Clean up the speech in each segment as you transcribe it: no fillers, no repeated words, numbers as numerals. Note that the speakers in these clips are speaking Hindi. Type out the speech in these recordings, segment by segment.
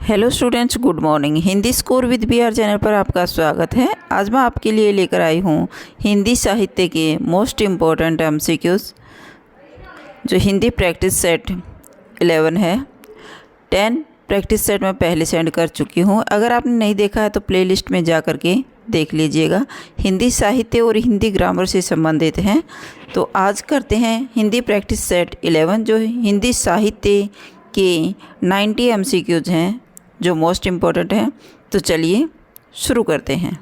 Hello students, good morning. Hindi score with B R channel पर आपका स्वागत है। आज मैं आपके लिए लेकर आई हूँ हिंदी साहित्य के मोस्ट इम्पॉर्टेंट एमसीक्यूज़, जो हिंदी प्रैक्टिस सेट 11 है। 10 प्रैक्टिस सेट मैं पहले सेंड कर चुकी हूँ। अगर आपने नहीं देखा है तो प्लेलिस्ट में जा कर के देख लीजिएगा। हिंदी साहित्य और हिंदी ग्रामर से संबंधित हैं। तो आज करते हैं हिंदी प्रैक्टिस सेट 11, जो हिंदी साहित्य के 90 एमसीक्यूज़ हैं, जो मोस्ट इम्पॉर्टेंट हैं। तो चलिए शुरू करते हैं।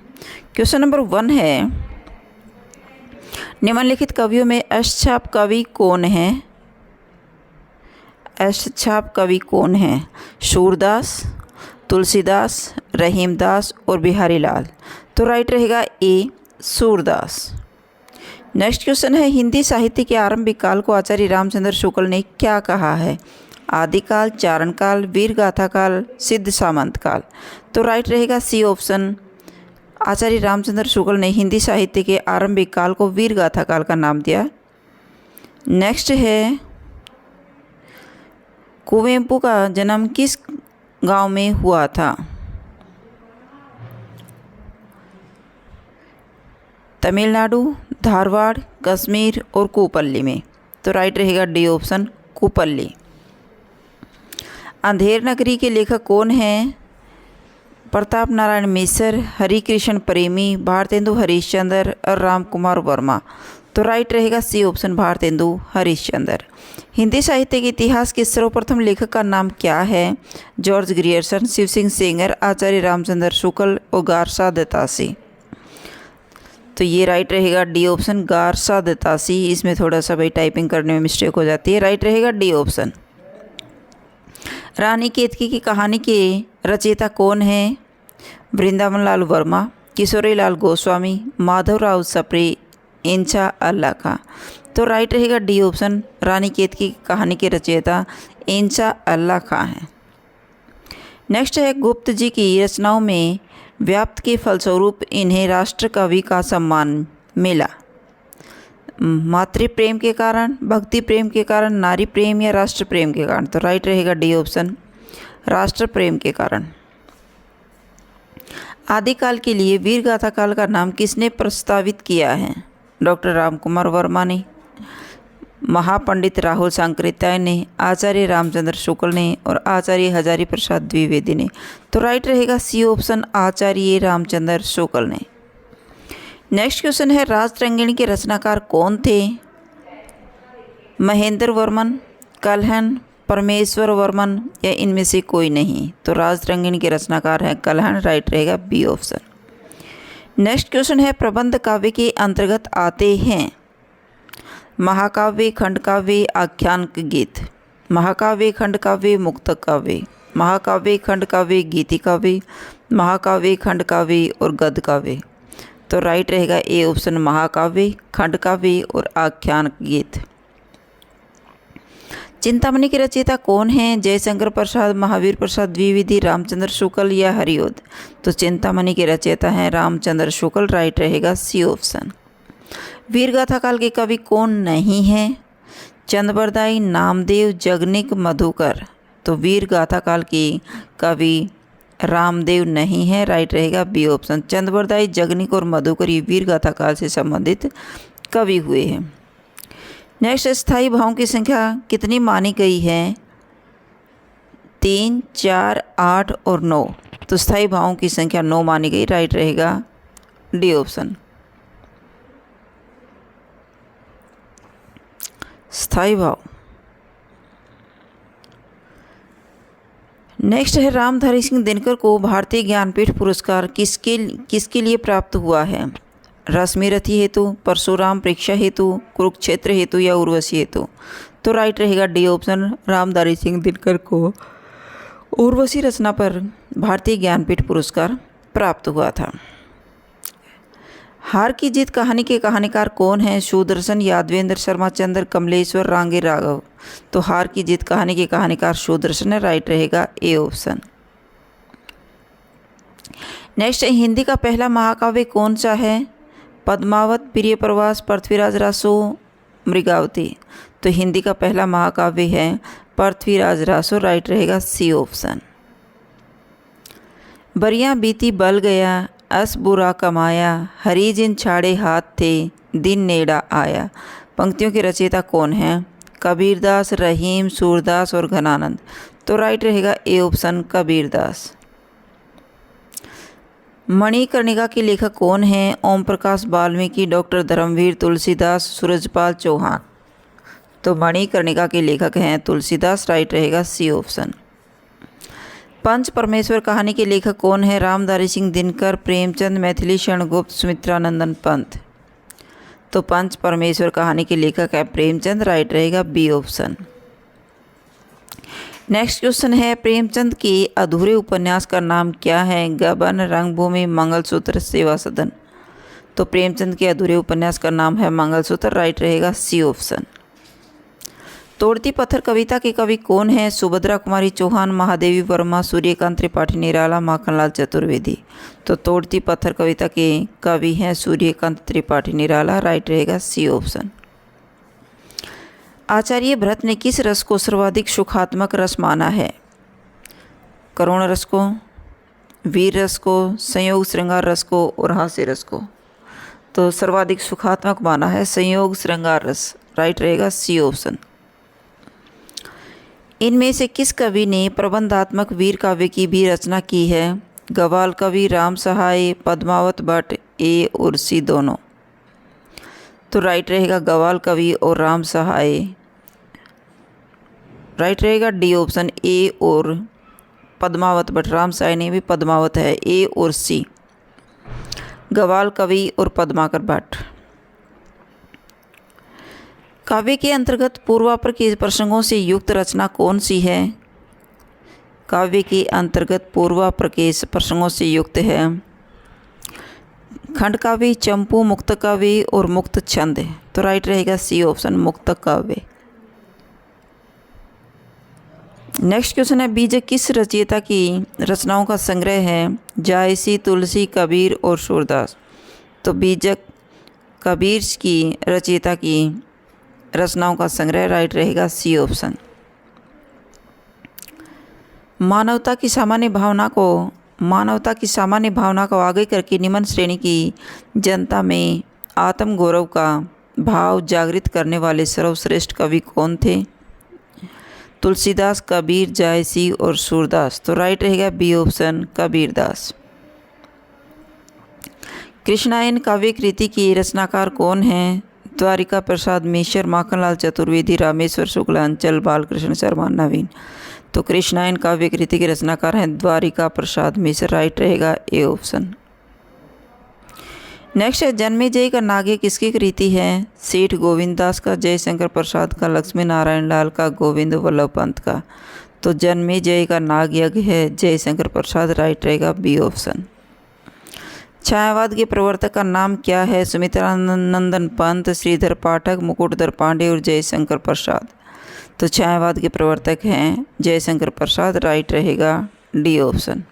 क्वेश्चन नंबर 1 है, निम्नलिखित कवियों में अष्टछाप कवि कौन है? अष्टछाप कवि कौन है? सूरदास, तुलसीदास, रहीमदास और बिहारी लाल। तो राइट रहेगा ए, सूरदास। नेक्स्ट क्वेश्चन है, हिंदी साहित्य के आरंभिक काल को आचार्य रामचंद्र शुक्ल ने क्या कहा है? आदिकाल, चारण काल, वीर गाथा काल, सिद्ध सामंत काल। तो राइट रहेगा सी ऑप्शन। आचार्य रामचंद्र शुक्ल ने हिंदी साहित्य के आरंभिक काल को वीर गाथा काल का नाम दिया। नेक्स्ट है, कुवेंपु का जन्म किस गांव में हुआ था? तमिलनाडु, धारवाड़, कश्मीर और कुपल्ली में। तो राइट रहेगा डी ऑप्शन, कुपल्ली। अंधेर नगरी के लेखक कौन हैं? प्रताप नारायण मिश्र, हरिकृष्ण प्रेमी, भारतेंदु हरिश्चंद्र और राम कुमार वर्मा। तो राइट रहेगा सी ऑप्शन, भारतेंदु हरिश्चंद्र। हिंदी साहित्य के इतिहास के सर्वप्रथम लेखक का नाम क्या है? जॉर्ज ग्रियर्सन, शिव सिंह सेंगर, आचार्य रामचंद्र शुक्ल और गारसा दत्तासी। तो ये राइट रहेगा डी ऑप्शन, गारसा दत्तासी। इसमें थोड़ा सा भाई टाइपिंग करने में मिस्टेक हो जाती है। राइट रहेगा डी ऑप्शन। रानी केतकी की कहानी के रचयिता कौन है? वृंदावन लाल वर्मा, किशोरी लाल गोस्वामी, माधवराव सप्रे, इंचा अल्लाह खां। तो राइट रहेगा डी ऑप्शन, रानी केतकी की कहानी के रचयिता इंचा अल्लाह खां हैं। नेक्स्ट है, गुप्त जी की रचनाओं में व्याप्त के फलस्वरूप इन्हें राष्ट्र कवि का सम्मान मिला। मातृ प्रेम के कारण, भक्ति प्रेम के कारण, नारी प्रेम या राष्ट्र प्रेम के कारण। तो राइट रहेगा डी ऑप्शन, राष्ट्र प्रेम के कारण। आदिकाल के लिए वीर गाथा काल का नाम किसने प्रस्तावित किया है? डॉक्टर राम कुमार वर्मा ने, महापंडित राहुल सांकृत्याय ने, आचार्य रामचंद्र शुक्ल ने और आचार्य हजारी प्रसाद द्विवेदी ने। तो राइट रहेगा सी ऑप्शन, आचार्य रामचंद्र शुक्ल ने। नेक्स्ट क्वेश्चन है, राजतरंगिणी के रचनाकार कौन थे? महेंद्र वर्मन, कल्हण, परमेश्वर वर्मन या इनमें से कोई नहीं। तो राजतरंगिणी के रचनाकार हैं कल्हण। राइट रहेगा बी ऑप्शन। नेक्स्ट क्वेश्चन है, प्रबंध काव्य के अंतर्गत आते हैं महाकाव्य, खंडकाव्य, आख्यान गीत। महाकाव्य, खंडकाव्य, मुक्तक काव्य, महाकाव्य, खंडकाव्य, गीति काव्य, महाकाव्य, खंडकाव्य और गद्य काव्य। तो राइट रहेगा ए ऑप्शन, महाकाव्य, खंडकाव्य और आख्यान गीत। चिंतामणि के रचयिता कौन हैं? जयशंकर प्रसाद, महावीर प्रसाद द्विवेदी, रामचंद्र शुक्ल या हरिओद। तो चिंतामणि के रचयिता हैं रामचंद्र शुक्ल। राइट रहेगा सी ऑप्शन। वीरगाथा काल के कवि कौन नहीं हैं? चंद्रबरदाई, नामदेव, जगनिक, मधुकर। तो वीरगाथा काल के कवि रामदेव नहीं है। राइट रहेगा बी ऑप्शन। चंद्रबरदाई, जगनिक और मधुकर ये वीर गाथा काल से संबंधित कवि हुए हैं। नेक्स्ट, स्थायी भावों की संख्या कितनी मानी गई है? 3, 4, 8 और 9। तो स्थायी भावों की संख्या 9 मानी गई। राइट रहेगा डी ऑप्शन, स्थायी भाव। नेक्स्ट है, रामधारी सिंह दिनकर को भारतीय ज्ञानपीठ पुरस्कार किसके लिए प्राप्त हुआ है? रश्मिरथी हेतु, परशुराम परीक्षा हेतु, कुरुक्षेत्र हेतु या उर्वशी हेतु। तो राइट रहेगा डी ऑप्शन, रामधारी सिंह दिनकर को उर्वशी रचना पर भारतीय ज्ञानपीठ पुरस्कार प्राप्त हुआ था। हार की जीत कहानी के कहानीकार कौन हैं? सुदर्शन, यादवेंद्र शर्मा चंद्र, कमलेश्वर, रांगे राघव। तो हार की जीत कहानी के कहानीकार सुदर्शन है। राइट रहेगा ए ऑप्शन। नेक्स्ट, हिंदी का पहला महाकाव्य कौन सा है? पद्मावत, प्रिय प्रवास, पृथ्वीराज रासो, मृगावती। तो हिंदी का पहला महाकाव्य है पृथ्वीराज रासो। राइट रहेगा सी ऑप्शन। बरियां बीती बल गया, अस बुरा कमाया, हरी जिन छाड़े हाथ थे, दिन नेड़ा आया। पंक्तियों के रचयिता कौन हैं? कबीरदास, रहीम, सूरदास और घनानंद। तो राइट रहेगा ए ऑप्शन, कबीरदास। मणिकर्णिका के लेखक कौन हैं? ओम प्रकाश वाल्मीकि, डॉक्टर धर्मवीर, तुलसीदास, सूरजपाल चौहान। तो मणिकर्णिका के लेखक हैं तुलसीदास। राइट रहेगा सी ऑप्शन। पंच परमेश्वर कहानी के लेखक कौन है? रामधारी सिंह दिनकर, प्रेमचंद, मैथिली शरण गुप्त, सुमित्रानंदन पंत। तो पंच परमेश्वर कहानी के लेखक है प्रेमचंद। राइट रहेगा बी ऑप्शन। नेक्स्ट क्वेश्चन है, प्रेमचंद के अधूरे उपन्यास का नाम क्या है? गबन, रंगभूमि, मंगलसूत्र, सेवा सदन। तो प्रेमचंद के अधूरे उपन्यास का नाम है मंगलसूत्र। राइट रहेगा सी ऑप्शन। तोड़ती पत्थर कविता के कवि कौन है? सुभद्रा कुमारी चौहान, महादेवी वर्मा, सूर्यकांत त्रिपाठी निराला, माखनलाल चतुर्वेदी। तो तोड़ती पत्थर कविता के कवि हैं सूर्यकांत त्रिपाठी निराला। राइट रहेगा सी ऑप्शन। आचार्य भरत ने किस रस को सर्वाधिक सुखात्मक रस माना है? करुण रस को, वीर रस को, संयोग श्रृंगार रस को और हास्य रस को। तो सर्वाधिक सुखात्मक माना है संयोग श्रृंगार रस। राइट रहेगा सी ऑप्शन। इनमें से किस कवि ने प्रबंधात्मक वीर काव्य की भी रचना की है? गवाल कवि, राम सहाय, पद्मावत भट्ट, ए और सी दोनों। तो राइट रहेगा गवाल कवि और राम सहाय। राइट रहेगा डी ऑप्शन, ए और पद्मावत भट्ट। राम सहाय ने भी पद्मावत है, ए और सी, गवाल कवि और पद्माकर भट्ट। काव्य के अंतर्गत पूर्वापर के प्रसंगों से युक्त रचना कौन सी है? काव्य के अंतर्गत पूर्वापर के प्रसंगों से युक्त है खंड काव्य, चंपू, मुक्त काव्य और मुक्त छंद। तो राइट रहेगा सी ऑप्शन, मुक्त काव्य। नेक्स्ट क्वेश्चन है, बीजक किस रचयिता की रचनाओं का संग्रह है? जायसी, तुलसी, कबीर और सूरदास। तो बीजक कबीर की रचयिता की रचनाओं का संग्रह। राइट रहेगा सी ऑप्शन। मानवता की सामान्य भावना को आगे करके निम्न श्रेणी की जनता में आत्मगौरव का भाव जागृत करने वाले सर्वश्रेष्ठ कवि कौन थे? तुलसीदास, कबीर, जायसी और सूरदास। तो राइट रहेगा बी ऑप्शन, कबीरदास। कृष्णायन काव्य कृति के रचनाकार कौन हैं? द्वारिका प्रसाद मिश्र, माखनलाल चतुर्वेदी, रामेश्वर शुक्ल, अंचल बालकृष्ण शर्मा, नवीन। तो कृष्णायन काव्य कृति के रचनाकार हैं द्वारिका प्रसाद मिश्र। राइट रहेगा ए ऑप्शन। नेक्स्ट है, जन्मेजय का नाग्य किसकी कृति है? सेठ गोविंद दास का, जयशंकर प्रसाद का, लक्ष्मी नारायण लाल का, गोविंद वल्लभ पंत का। तो जन्मेजय का नाग यज्ञ है जयशंकर प्रसाद। राइट रहेगा बी ऑप्शन। छायावाद के प्रवर्तक का नाम क्या है? सुमित्रानंदन पंत, श्रीधर पाठक, मुकुटधर पांडे और जयशंकर प्रसाद। तो छायावाद के प्रवर्तक हैं जयशंकर प्रसाद। राइट रहेगा डी ऑप्शन।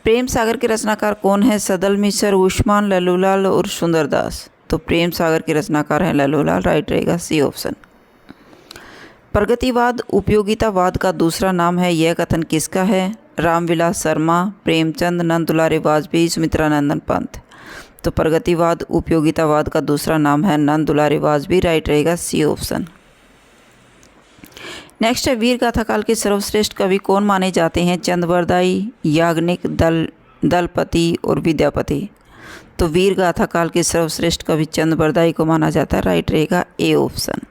प्रेम सागर के रचनाकार कौन है? सदल मिश्र, उस्मान, लल्लूलाल और सुंदरदास। तो प्रेम सागर के रचनाकार हैं लल्लूलाल। राइट रहेगा सी ऑप्शन। प्रगतिवाद उपयोगितावाद का दूसरा नाम है, यह कथन किसका है? रामविलास शर्मा, प्रेमचंद, नंदुलारे वाजपेयी, सुमित्रानंदन पंत। तो प्रगतिवाद उपयोगितावाद का दूसरा नाम है नंदुलारे वाजपेयी। राइट रहेगा सी ऑप्शन। नेक्स्ट है, वीर गाथा काल के सर्वश्रेष्ठ कवि कौन माने जाते हैं? चंद्रवरदाई, याग्निक, दलपति और विद्यापति। तो वीर गाथा काल के सर्वश्रेष्ठ कवि चंद्रवरदाई को माना जाता है। राइट रहेगा ए ऑप्शन।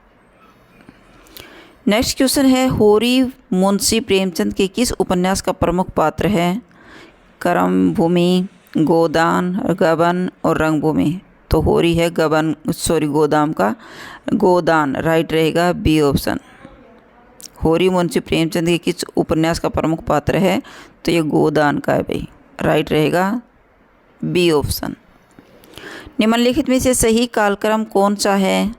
नेक्स्ट क्वेश्चन है, होरी मुंशी प्रेमचंद के किस उपन्यास का प्रमुख पात्र है? कर्मभूमि, गोदान, गबन और रंगभूमि। तो होरी है गोदाम का गोदान। राइट रहेगा बी ऑप्शन। होरी मुंशी प्रेमचंद के किस उपन्यास का प्रमुख पात्र है? तो ये गोदान का है भाई। राइट रहेगा बी ऑप्शन। निम्नलिखित में से सही कालक्रम कौन सा है?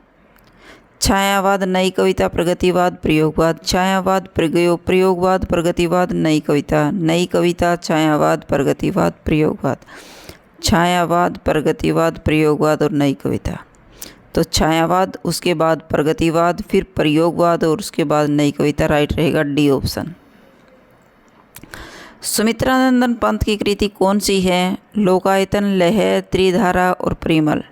छायावाद, नई कविता, प्रगतिवाद, प्रयोगवाद। छायावाद, प्रयोगवाद, प्रगतिवाद, नई कविता। नई कविता, छायावाद, प्रगतिवाद, प्रयोगवाद। छायावाद, प्रगतिवाद, प्रयोगवाद और नई कविता। तो छायावाद, उसके बाद प्रगतिवाद, फिर प्रयोगवाद और उसके बाद नई कविता। राइट रहेगा डी ऑप्शन। सुमित्रानंदन पंत की कृति कौन सी है? लोकायतन, लहर, त्रिधारा और परिमल।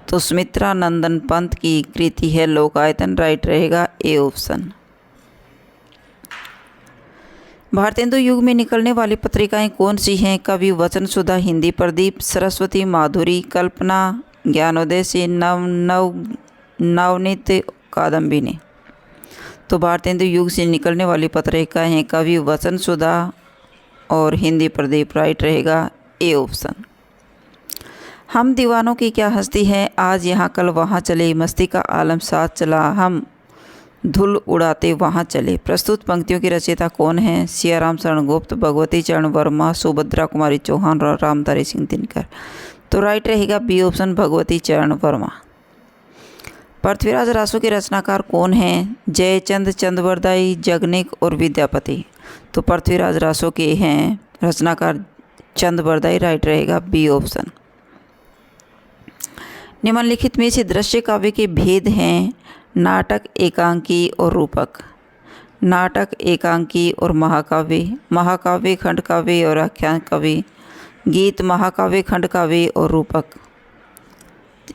तो सुमित्रानंदन पंत की कृति है लोकायतन, राइट रहेगा ए ऑप्शन। भारतेंदु युग में निकलने वाली पत्रिकाएं कौन सी हैं? कवि, वचन सुधा, हिंदी प्रदीप, सरस्वती, माधुरी, कल्पना, ज्ञानोदय से नवनीत, कादम्बिनी। तो भारतेंदु युग से निकलने वाली पत्रिकाएं हैं कवि, वचन सुधा और हिंदी प्रदीप, राइट रहेगा ए ऑप्शन। हम दीवानों की क्या हस्ती है? आज यहाँ कल वहाँ चले, मस्ती का आलम साथ चला, हम धूल उड़ाते वहाँ चले। प्रस्तुत पंक्तियों की रचयिता कौन है? सियाराम शरण गुप्त, भगवती चरण वर्मा, सुभद्रा कुमारी चौहान और रामधारी सिंह दिनकर। तो राइट रहेगा बी ऑप्शन, भगवती चरण वर्मा। पृथ्वीराज रासो के रचनाकार कौन हैं? जयचंद, चंद्रवरदाई, जगनिक और विद्यापति। तो पृथ्वीराज रासो के हैं रचनाकार चंद्रवरदाई, राइट रहेगा बी ऑप्शन। निम्नलिखित में से दृश्य काव्य के भेद हैं? नाटक, एकांकी और रूपक। नाटक, एकांकी और महाकाव्य। महाकाव्य, खंड काव्य और आख्यान काव्य। गीत, महाकाव्य, खंड काव्य और रूपक।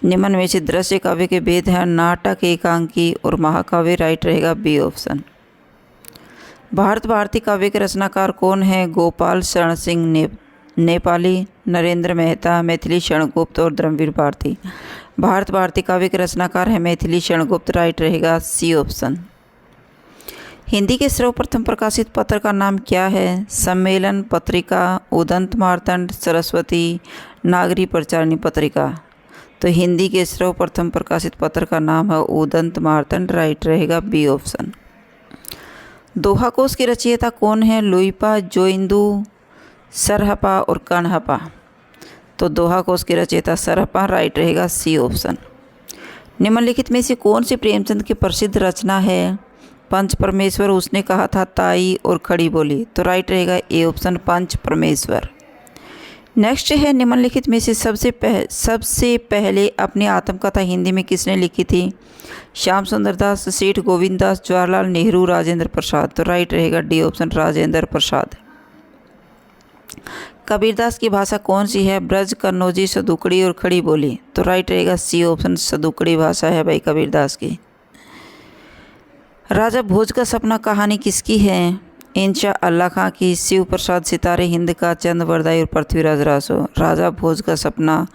निम्न में से दृश्य काव्य के भेद हैं? नाटक, एकांकी और महाकाव्य, राइट रहेगा बी ऑप्शन। भारत भारती काव्य के रचनाकार कौन है? गोपाल शरण सिंह नेपाली, नरेंद्र मेहता, मैथिली शरण गुप्त और धर्मवीर भारती। भारत भारती काव्य के रचनाकार है मैथिली शरण गुप्त, राइट रहेगा सी ऑप्शन। हिंदी के सर्वप्रथम प्रकाशित पत्र का नाम क्या है? सम्मेलन पत्रिका, उदंत मार्तंड, सरस्वती, नागरी प्रचारिणी पत्रिका। तो हिंदी के सर्वप्रथम प्रकाशित पत्र का नाम है उदंत मार्तंड, राइट रहेगा बी ऑप्शन। दोहा कोश की रचयिता कौन है? लुइपा, जोइंदू, सरहपा और कणहपा। तो दोहा कोश की रचयिता सरहपा, राइट रहेगा सी ऑप्शन। निम्नलिखित में से कौन सी प्रेमचंद की प्रसिद्ध रचना है? पंच परमेश्वर, उसने कहा था, ताई और खड़ी बोली। तो राइट रहेगा ए ऑप्शन, पंच परमेश्वर। नेक्स्ट है, निम्नलिखित में से सबसे पहले अपनी आत्मकथा हिंदी में किसने लिखी थी? श्याम सुंदर दास, सेठ गोविंद दास, जवाहरलाल नेहरू, राजेंद्र प्रसाद। तो राइट रहेगा डी ऑप्शन, राजेंद्र प्रसाद। कबीरदास की भाषा कौन सी है? ब्रज, कन्नौजी, सदुकड़ी और खड़ी बोली। तो राइट रहेगा सी ऑप्शन, सदुकड़ी भाषा है भाई कबीरदास की। राजा भोज का सपना कहानी किसकी है? इंशा अल्लाह खां की, शिव प्रसाद सितारे हिंद का, चंद्रवरदाई और पृथ्वीराज रासो। राजा भोज का सपना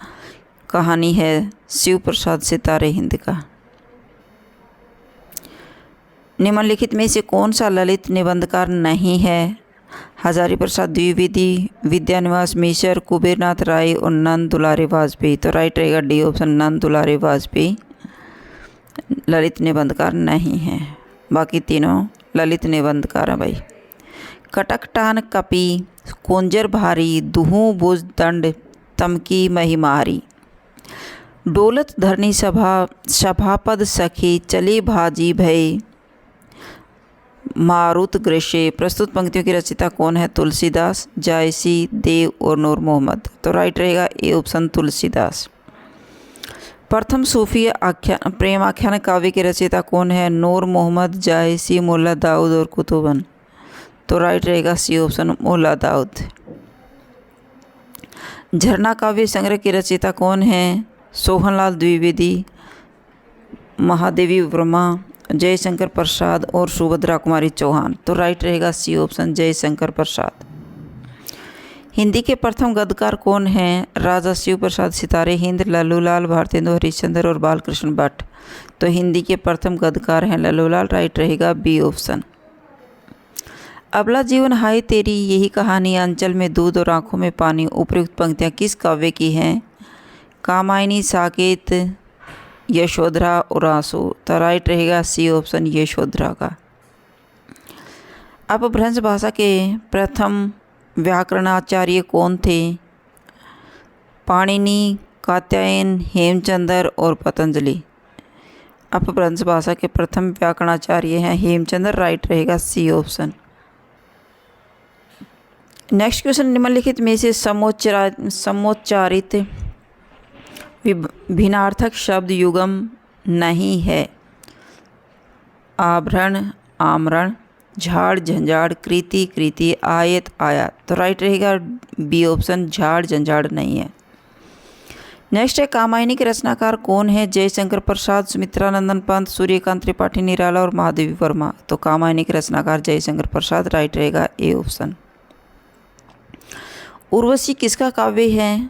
कहानी है शिव प्रसाद सितारे हिंद का। निम्नलिखित में से कौन सा ललित निबंधकार नहीं है? हजारी प्रसाद द्विवेदी, विद्यानिवास मिश्र, कुबेरनाथ राय और नंद दुलारे वाजपेयी। तो राइट रहेगा डी ऑप्शन, नंद दुलारे वाजपेयी ललित निबंधकार नहीं है। बाकी तीनों ललित निबंधकार हैं भाई। कटकटान कपि, कुंजर भारी, दुहू बुझ दंड, तमकी महिमारी। डोलत धरनी सभापद सखी, चली भाजी भय, मारुत ग्रेशे। प्रस्तुत पंक्तियों की रचयिता कौन है? तुलसीदास, जायसी, देव और नूर मोहम्मद। तो राइट रहेगा ए ऑप्शन, तुलसीदास। प्रथम सूफी प्रेम आख्यान काव्य के रचयिता कौन है? नूर मोहम्मद, जायसी, मुल्ला दाऊद और कुतुबन। तो राइट रहेगा सी ऑप्शन, मुल्ला दाऊद। झरना काव्य संग्रह के रचयिता कौन है? सोहनलाल द्विवेदी, महादेवी वर्मा, जयशंकर प्रसाद और सुभद्रा कुमारी चौहान। तो राइट रहेगा सी ऑप्शन, जयशंकर प्रसाद। हिंदी के प्रथम गद्यकार कौन हैं? राजा शिव प्रसाद सितारे हिंद, लल्लूलाल, भारतेंदु हरिश्चंद्र और बालकृष्ण भट्ट। तो हिंदी के प्रथम गद्यकार हैं लल्लूलाल, राइट रहेगा बी ऑप्शन। अबला जीवन हाय तेरी, यही कहानी, अंचल में दूध और आंखों में पानी। उपयुक्त पंक्तियाँ किस काव्य की हैं? कामायनी, साकेत, यशोधरा और आंसू। तो राइट रहेगा सी ऑप्शन, यशोधरा का। अपभ्रंश भाषा के प्रथम व्याकरणाचार्य कौन थे? पाणिनि, कात्यायन, हेमचंद्र और पतंजलि। अपभ्रंश भाषा के प्रथम व्याकरणाचार्य हैं हेमचंद्र, राइट रहेगा सी ऑप्शन। नेक्स्ट क्वेश्चन, निम्नलिखित में से समोच्चारित भिन्नार्थक शब्द युगम नहीं है? आभरण, आमरण, झाड़ झंझाड़, कृति कृति, आयत आयात। तो राइट रहेगा बी ऑप्शन, झाड़ झंझाड़ नहीं है। नेक्स्ट है कामायनी के रचनाकार कौन है? जयशंकर प्रसाद, सुमित्रानंदन पंत, सूर्यकांत त्रिपाठी निराला और महादेवी वर्मा। तो कामायनी के रचनाकार जयशंकर प्रसाद, राइट रहेगा ए ऑप्शन। उर्वशी किसका काव्य है?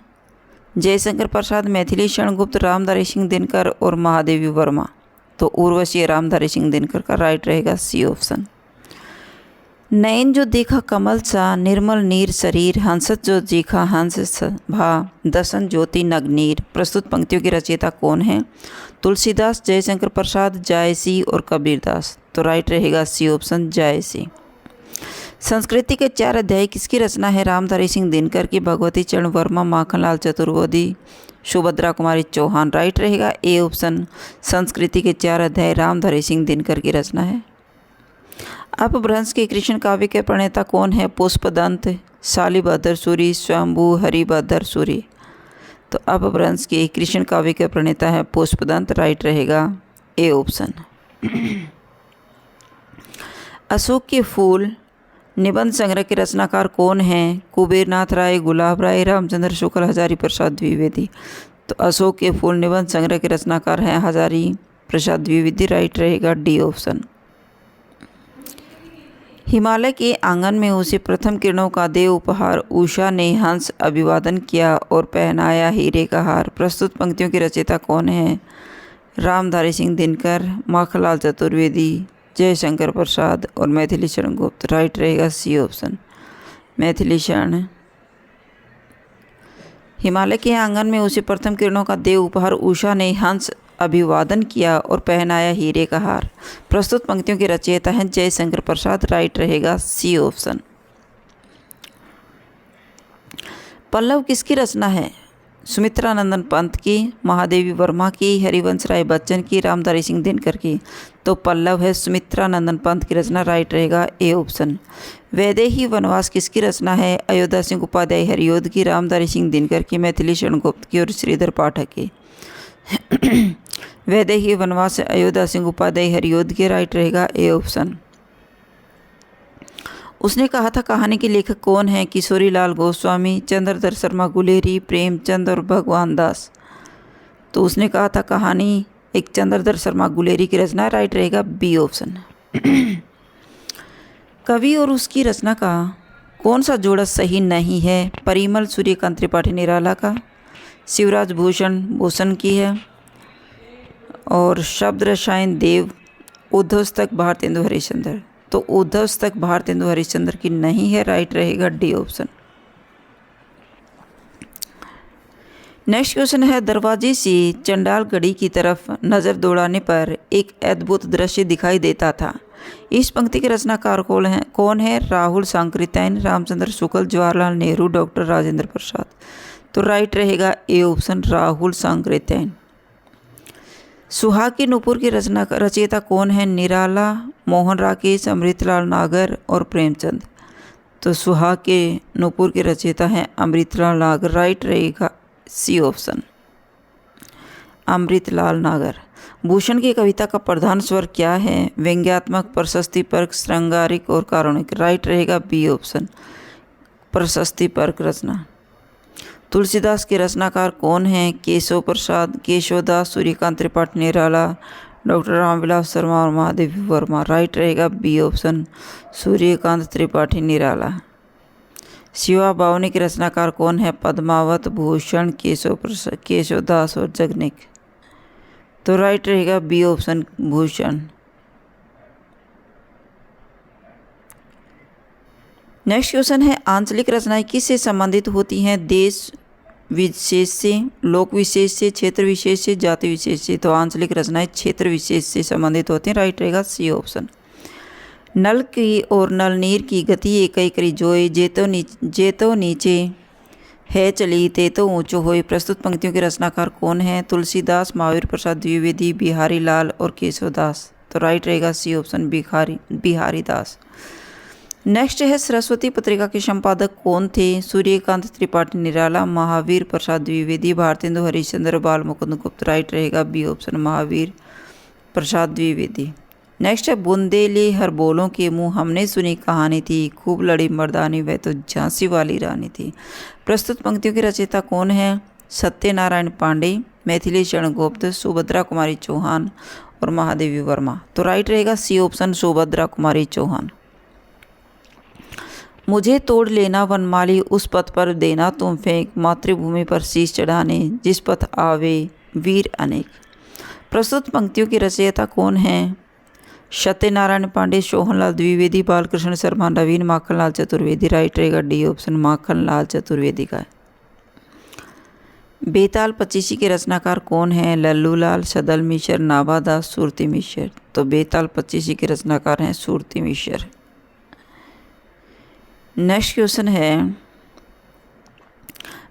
जयशंकर प्रसाद, मैथिली शरण गुप्त, रामधारी सिंह दिनकर और महादेवी वर्मा। तो उर्वशी रामधारी सिंह दिनकर का, राइट रहेगा सी ऑप्शन। नयन जो देखा कमल सा, निर्मल नीर शरीर, हंसत जो देखा हंस भा, दसन ज्योति नगनीर। प्रस्तुत पंक्तियों के रचयिता कौन है? तुलसीदास, जयशंकर प्रसाद, जायसी और कबीरदास। तो राइट रहेगा सी ऑप्शन, जायसी। संस्कृति के 4 अध्याय किसकी रचना है? रामधारी सिंह दिनकर की, भगवती चरण वर्मा, माखनलाल चतुर्वेदी, सुभद्रा कुमारी चौहान। राइट रहेगा ए ऑप्शन, संस्कृति के 4 अध्याय रामधारी सिंह दिनकर की रचना है। अपभ्रंश के कृष्ण काव्य के प्रणेता कौन है? पुष्पदंत, शालिभद्र सूरी, स्वयंभू, हरिभद्र सूरी। तो अपभ्रंश के कृष्ण काव्य के प्रणेता है पुष्पदंत, राइट रहेगा ए ऑप्शन। अशोक के फूल निबंध संग्रह के रचनाकार कौन हैं? कुबेरनाथ राय, गुलाब राय, रामचंद्र शुक्ल, हजारी प्रसाद द्विवेदी। तो अशोक के फूल निबंध संग्रह के रचनाकार हैं हजारी प्रसाद द्विवेदी, राइट रहेगा डी ऑप्शन। हिमालय के आंगन में उसे प्रथम किरणों का दे उपहार, उषा ने हंस अभिवादन किया और पहनाया हीरे का हार। प्रस्तुत पंक्तियों के रचयिता कौन है? रामधारी सिंह दिनकर, माखनलाल चतुर्वेदी, जयशंकर प्रसाद और मैथिली शरण गुप्त। राइट रहेगा सी ऑप्शन, मैथिली शरण। हिमालय के आंगन में उसे प्रथम किरणों का दे उपहार, उषा ने हंस अभिवादन किया और पहनाया हीरे का हार। प्रस्तुत पंक्तियों के रचयिता हैं जयशंकर प्रसाद, राइट रहेगा सी ऑप्शन। पल्लव किसकी रचना है? सुमित्रानंदन पंत की, महादेवी वर्मा की, हरिवंश राय बच्चन की, रामधारी सिंह दिनकर की। तो पल्लव है सुमित्रानंदन पंत की रचना, राइट रहेगा ए ऑप्शन। वैदेही वनवास किसकी रचना है? अयोध्या सिंह उपाध्याय हरियोध की, रामधारी सिंह दिनकर की, मैथिली शरण गुप्त की और श्रीधर पाठक की। वैदेही वनवास अयोध्या सिंह उपाध्याय हरियोध के, राइट रहेगा ए ऑप्शन। उसने कहा था कहानी के लेखक कौन है? किशोरी लाल गोस्वामी, चंद्रधर शर्मा गुलेरी, प्रेमचंद और भगवान दास। तो उसने कहा था कहानी एक चंद्रधर शर्मा गुलेरी की रचना, राइट रहेगा बी ऑप्शन। कवि और उसकी रचना का कौन सा जोड़ा सही नहीं है? परिमल सूर्यकांत त्रिपाठी निराला का, शिवराज भूषण भूषण की है और शब्द रसायन देव, उद्धवस्तक भारतेंदु हरिश्चंद्र। तो उद्धवस्तक भारतेंदु हरिश्चंद्र की नहीं है, राइट रहेगा डी ऑप्शन। नेक्स्ट क्वेश्चन है, दरवाजे से चंडालगढ़ी की तरफ नज़र दौड़ाने पर एक अद्भुत दृश्य दिखाई देता था। इस पंक्ति के रचनाकार कौन है? राहुल सांकृत्यायन, रामचंद्र शुक्ल, जवाहरलाल नेहरू, डॉक्टर राजेंद्र प्रसाद। तो राइट रहेगा ए ऑप्शन, राहुल सांकृत्यायन। सुहाग की नूपुर के रचयिता कौन है? निराला, मोहन राकेश, अमृतलाल नागर और प्रेमचंद। तो सुहाग के नूपुर के रचयिता हैं अमृतलाल नागर, राइट रहेगा सी ऑप्शन, अमृतलाल नागर। भूषण की कविता का प्रधान स्वर क्या है? व्यंग्यात्मक, प्रशस्तिपरक, श्रृंगारिक और कारुणिक। राइट रहेगा बी ऑप्शन, प्रशस्तिपरक रचना। तुलसीदास के रचनाकार कौन हैं? केशव प्रसाद, केशवदास, सूर्यकांत त्रिपाठी निराला, डॉक्टर रामविलास शर्मा और महादेवी वर्मा। राइट रहेगा बी ऑप्शन, सूर्यकांत त्रिपाठी निराला। शिवा बावनी के रचनाकार कौन है? पद्मावत, भूषण, केशवदास और जगनिक। तो राइट रहेगा B option, Bhushan. Next question है, आंचलिक रचनाएं किससे संबंधित होती हैं? देश विशेष से, लोक विशेष से, क्षेत्र विशेष से, जाति विशेष से। तो आंचलिक रचनाएं क्षेत्र विशेष से संबंधित होती हैं, राइट रहेगा सी ऑप्शन। नल की और नल नीर की गति एकई करी जोई, जेतो नीचे है चली तेतो ऊंचो होए। प्रस्तुत पंक्तियों के रचनाकार कौन है? तुलसीदास, महावीर प्रसाद द्विवेदी, बिहारी लाल और केशवदास। तो राइट रहेगा सी ऑप्शन, बिहारी दास। नेक्स्ट है, सरस्वती पत्रिका के संपादक कौन थे? सूर्यकांत त्रिपाठी निराला, महावीर प्रसाद द्विवेदी, भारतेंदु हरिश्चंद्र, बाल मुकुंद गुप्त। राइट रहेगा B option, Mahavir Prasad Dwivedi. Next है बुंदेली हर बोलों के मुँह हमने सुनी कहानी थी, खूब लड़ी मर्दानी वह तो झांसी वाली रानी थी। प्रस्तुत पंक्तियों के रचयिता कौन है? सत्यनारायण पांडे, मैथिली शरण गुप्त, सुभद्रा कुमारी चौहान और महादेवी वर्मा। तो राइट रहेगा सी ऑप्शन, सुभद्रा कुमारी चौहान। मुझे तोड़ लेना वनमाली, उस पथ पर देना तुम फेंक, मातृभूमि पर शीश चढ़ाने, जिस पथ आवे वीर अनेक। प्रस्तुत पंक्तियों की रचयिता कौन है? सत्यनारायण पांडे, सोहनलाल द्विवेदी, बालकृष्ण शर्मा, नवीन माखनलाल चतुर्वेदी। राइट रहेगा डी ऑप्शन, माखनलाल चतुर्वेदी का। बेताल पचीसी के रचनाकार कौन है? लल्लूलाल, सदल मिश्र, नाभादास, सुरती मिश्र। तो बेताल पचीसी के रचनाकार हैं सुरती मिश्र। नेक्स्ट क्वेश्चन है,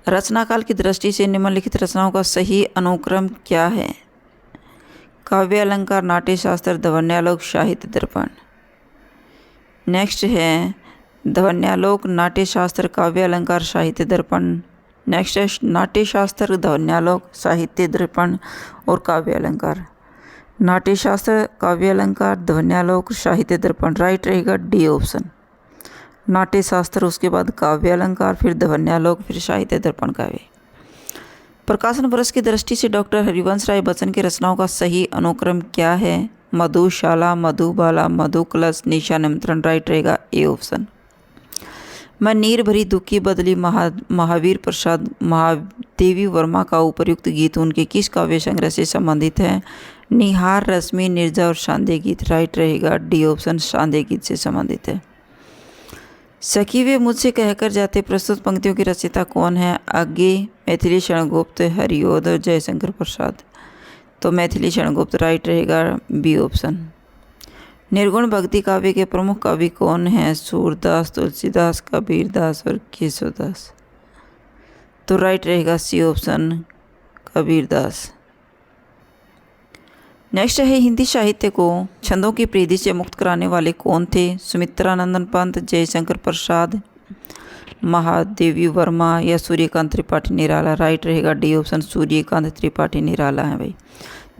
रचनाकाल की दृष्टि से निम्नलिखित रचनाओं का सही अनुक्रम क्या है? काव्य अलंकार, नाट्य शास्त्र, ध्वन्यालोक, साहित्य दर्पण। नेक्स्ट है ध्वन्यालोक, नाट्य शास्त्र, काव्य अलंकार, साहित्य दर्पण। नेक्स्ट है नाट्य शास्त्र, ध्वन्यालोक, साहित्य दर्पण और काव्य अलंकार। नाट्य शास्त्र, काव्य अलंकार, ध्वन्यालोक, साहित्य दर्पण। राइट रहेगा डी ऑप्शन, नाट्य शास्त्र, उसके बाद काव्य अलंकार, फिर ध्वन्यालोक, फिर साहित्य दर्पण काव्य। प्रकाशन वर्ष की दृष्टि से डॉक्टर हरिवंश राय बच्चन की रचनाओं का सही अनुक्रम क्या है? मधुशाला, मधुबाला, मधुकलश, निशा निमंत्रण। राइट रहेगा ए ऑप्शन। मैं नीर भरी दुखी बदली महावीर प्रसाद महादेवी वर्मा का उपर्युक्त गीत उनके किस काव्य संग्रह से संबंधित है? निहार, रश्मि, निर्जा और शांदे गीत। राइट रहेगा डी ऑप्शन, शांदे गीत से संबंधित है। सखी वे मुझसे कहकर जाते, प्रस्तुत पंक्तियों की रचयिता कौन है? आगे मैथिली शरण गुप्त, हरिओद और जयशंकर प्रसाद। तो मैथिली शरण गुप्त। राइट रहेगा बी ऑप्शन। निर्गुण भक्ति काव्य के प्रमुख कवि कौन हैं? सूरदास, तुलसीदास, कबीरदास और केशवदास। तो राइट रहेगा सी ऑप्शन, कबीरदास। नेक्स्ट है हिंदी साहित्य को छंदों की प्रीति से मुक्त कराने वाले कौन थे? सुमित्रानंदन पंत, जयशंकर प्रसाद, महादेवी वर्मा या सूर्यकांत त्रिपाठी निराला। राइट रहेगा डी ऑप्शन, सूर्यकांत त्रिपाठी निराला है भाई।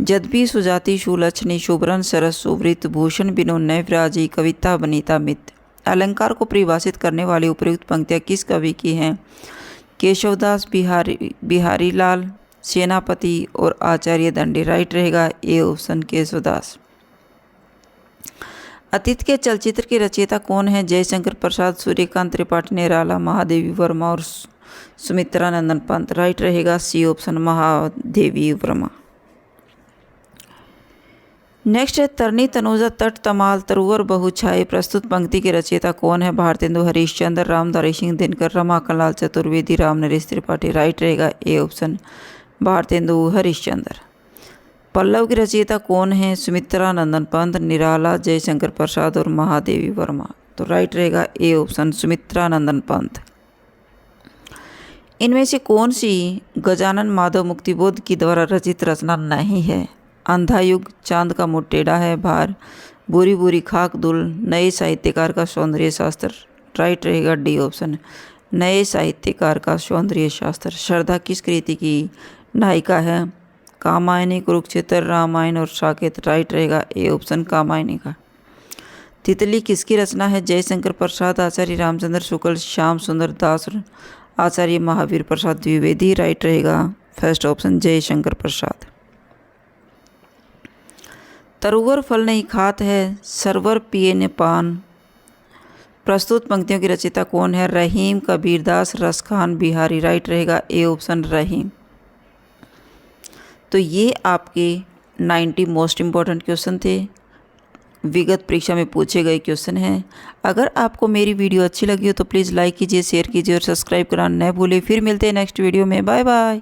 यद्यपि सुजाति, सुलक्षणी, शुभ्रन, सरस, सुवृत, भूषण, बिनो, नैवराजी, कविता, वनिता, मित। अलंकार को परिभाषित करने वाली उपयुक्त पंक्तियाँ किस कवि की हैं? केशवदास, बिहारी लाल, सेनापति और आचार्य दंडी। राइट रहेगा ए ऑप्शन, केशवदास। अतीत के चलचित्र के रचयिता कौन है? जयशंकर प्रसाद, सूर्यकांत त्रिपाठी निराला, महादेवी वर्मा और सुमित्रानंदन पंत। राइट रहेगा C option, Mahadevi Verma. Next है तरनी तनुजा तट तमाल तरुवर बहुछाए, प्रस्तुत पंक्ति के रचयिता कौन है? भारतेंदु हरिश्चंद्र, रामधारी सिंह दिनकर, रमाकांत चतुर्वेदी, राम नरेश त्रिपाठी। राइट रहेगा ए ऑप्शन, भारतेंदु हरिश्चंद्र। पल्लव की रचयिता कौन है? सुमित्रानंदन पंत, निराला, जयशंकर प्रसाद और महादेवी वर्मा। तो राइट रहेगा ए ऑप्शन, सुमित्रानंदन पंत। इनमें से कौन सी गजानन माधव मुक्तिबोध की द्वारा रचित रचना नहीं है? अंधा युग, चांद का मुँह टेढ़ा है भार, बुरी बुरी खाक दुल, नए साहित्यकार का सौंदर्य शास्त्र। राइट रहेगा डी ऑप्शन, नए साहित्यकार का सौंदर्य शास्त्र। श्रद्धा किस कृति की नायिका है? कामायनी, कुरुक्षेत्र, रामायण और साकेत। राइट रहेगा ए ऑप्शन, कामायनी का। तितली किसकी रचना है? जयशंकर प्रसाद, आचार्य रामचंद्र शुक्ल, श्याम सुंदर दास और आचार्य महावीर प्रसाद द्विवेदी। राइट रहेगा फर्स्ट ऑप्शन, जयशंकर प्रसाद। तरुवर फल नहीं खात है, सरवर पिए ने पान, प्रस्तुत पंक्तियों की रचयिता कौन है? रहीम, कबीरदास, रसखान, बिहारी। राइट रहेगा ए ऑप्शन, रहीम। तो ये आपके 90 मोस्ट इम्पॉर्टेंट क्वेश्चन थे, विगत परीक्षा में पूछे गए क्वेश्चन हैं। अगर आपको मेरी वीडियो अच्छी लगी हो तो प्लीज़ लाइक कीजिए, शेयर कीजिए और सब्सक्राइब करना न भूलिए। फिर मिलते हैं नेक्स्ट वीडियो में। Bye bye.